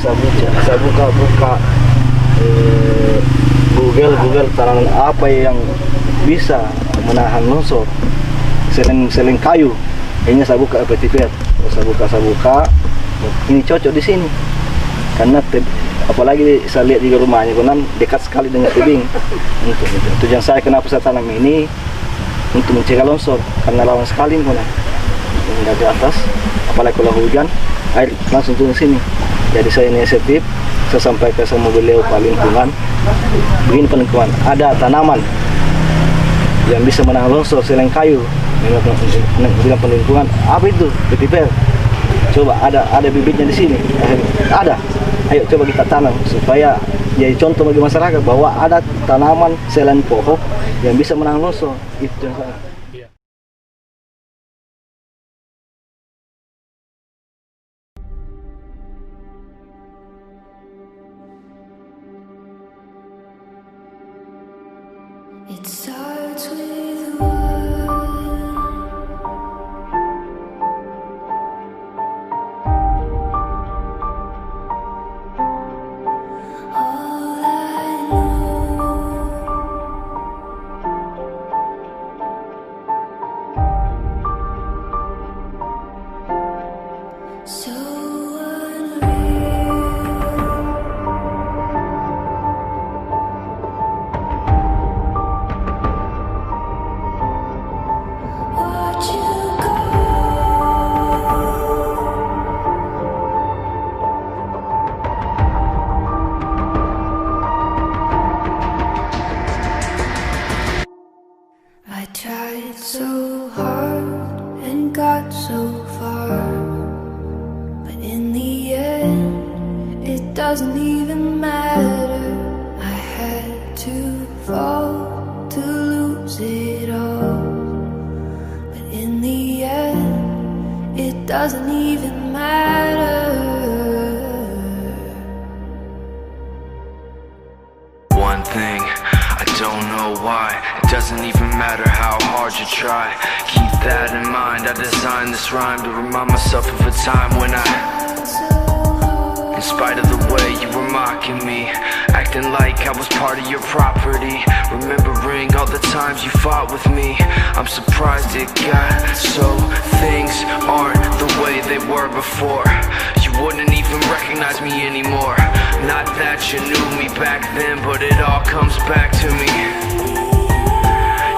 saya buka Google tanaman apa yang bisa menahan longsor selain kayu. Ini saya buka vetiver, saya buka, ini cocok di sini karena apalagi saya lihat di rumahnya konan dekat sekali dengan tebing. Untuk tujuan saya kenapa saya tanam ini untuk mencegah longsor karena rawan sekali konan dari atas, apalagi kalau hujan air langsung turun sini. Jadi saya inisiatif, saya sampaikan sama beliau Pak Lingkungan, begini Pak Lingkungan, ada tanaman yang bisa menahan longsor selain kayu. Bilang Pak Lingkungan, apa itu? Vetiver. Coba ada bibitnya di sini. Ada. Ayo coba kita tanam supaya jadi contoh bagi masyarakat bahwa ada tanaman selain pohon yang bisa menahan longsor. Itu yang saya. It starts with one. All I know, so unreal. Watch you go. I tried so hard and got so far, but in the end, it doesn't even matter. I had to fall to lose it all. But in the end, it doesn't even matter. One thing, I don't know why. It doesn't even matter how hard you try. Keep that in mind. I designed this rhyme to remind myself of a time when in spite of the way you were mocking me, acting like I was part of your property, remembering all the times you fought with me, I'm surprised it got so things aren't the way they were before. You wouldn't even recognize me anymore. Not that you knew me back then, but it all comes back to me.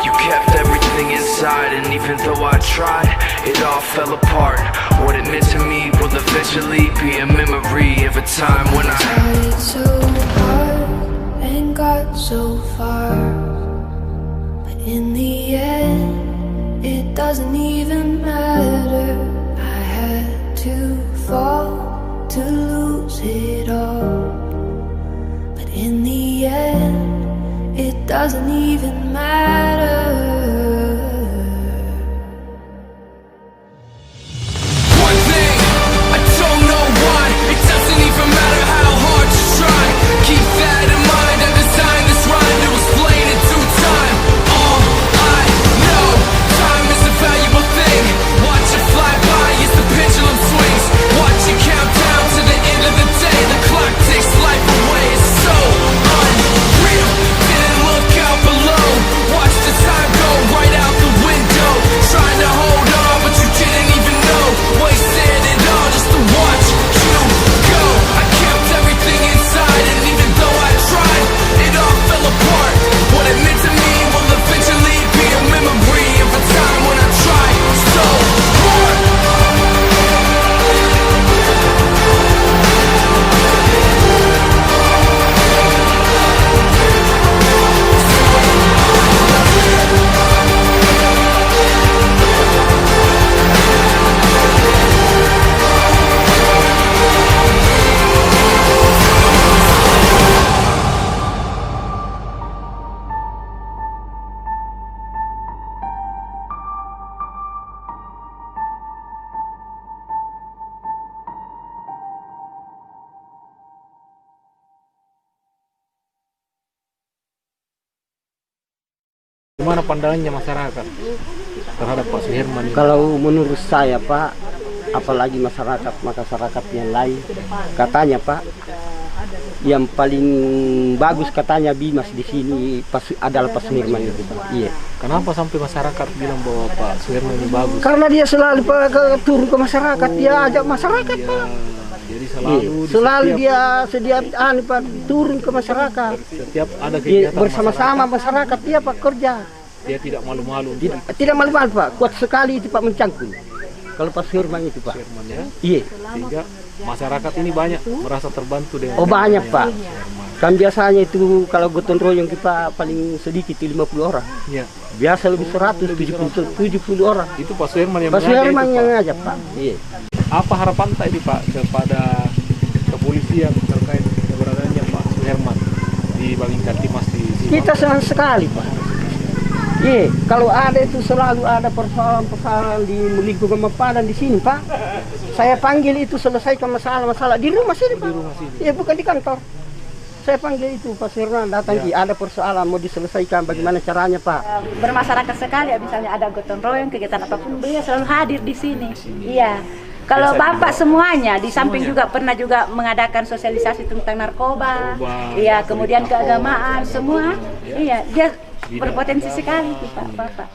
You kept everything inside, and even though I tried, it all fell apart. What it meant to me will eventually be a memory of a time when I tried so hard and got so far, but in the end, it doesn't even matter. I had to fall to lose it all, but in the end, it doesn't even matter. Gimana pandangannya masyarakat terhadap Pak Suherman ini? Kalau menurut saya Pak, apalagi masyarakat yang lain. Katanya Pak, yang paling bagus katanya Bimas di sini adalah Pak Suherman itu Pak. Iya. Kenapa sampai masyarakat bilang bahwa Pak Suherman ini bagus? Karena dia selalu turun ke masyarakat, dia ajak masyarakat Pak. Jadi Selalu dia sedia Pak turun ke masyarakat. Setiap ada Dia kegiatan bersama-sama masyarakat dia Pak kerja. dia tidak malu-malu. Tidak malu-malu Pak, kuat sekali itu Pak mencangkul. Kalau Pak Suherman itu Pak. Suherman ya. Iya. Sehingga masyarakat ini banyak merasa terbantu dengan. Oh banyak Pak. Kan biasanya itu kalau gotong royong kita paling sedikit 50 orang. Iya. Biasa lebih 100, 70 orang. Itu Pak Suherman yang Pak mengajak Suherman itu, yang Pak. ngajak Pak. Iya. Apa harapan tak ini Pak kepada kepolisian terkait keberadaannya Pak Suherman di Babingka Timas di sini? Kita senang sekali Pak. Iya, kalau ada itu selalu ada persoalan-persoalan di lingkungan Mapadan di sini Pak. Saya panggil itu selesaikan masalah-masalah di rumah sini Pak. Di rumah sini. Iya, bukan di kantor. Saya panggil itu Pak Suherman datang, ada persoalan mau diselesaikan bagaimana caranya Pak. Bermasyarakat sekali ya, misalnya ada gotong royong kegiatan apapun beliau selalu hadir di sini. Iya. Kalau Bapak semuanya di samping juga pernah juga mengadakan sosialisasi tentang narkoba, iya, kemudian keagamaan semua, iya, dia berpotensi sekali Pak Bapak.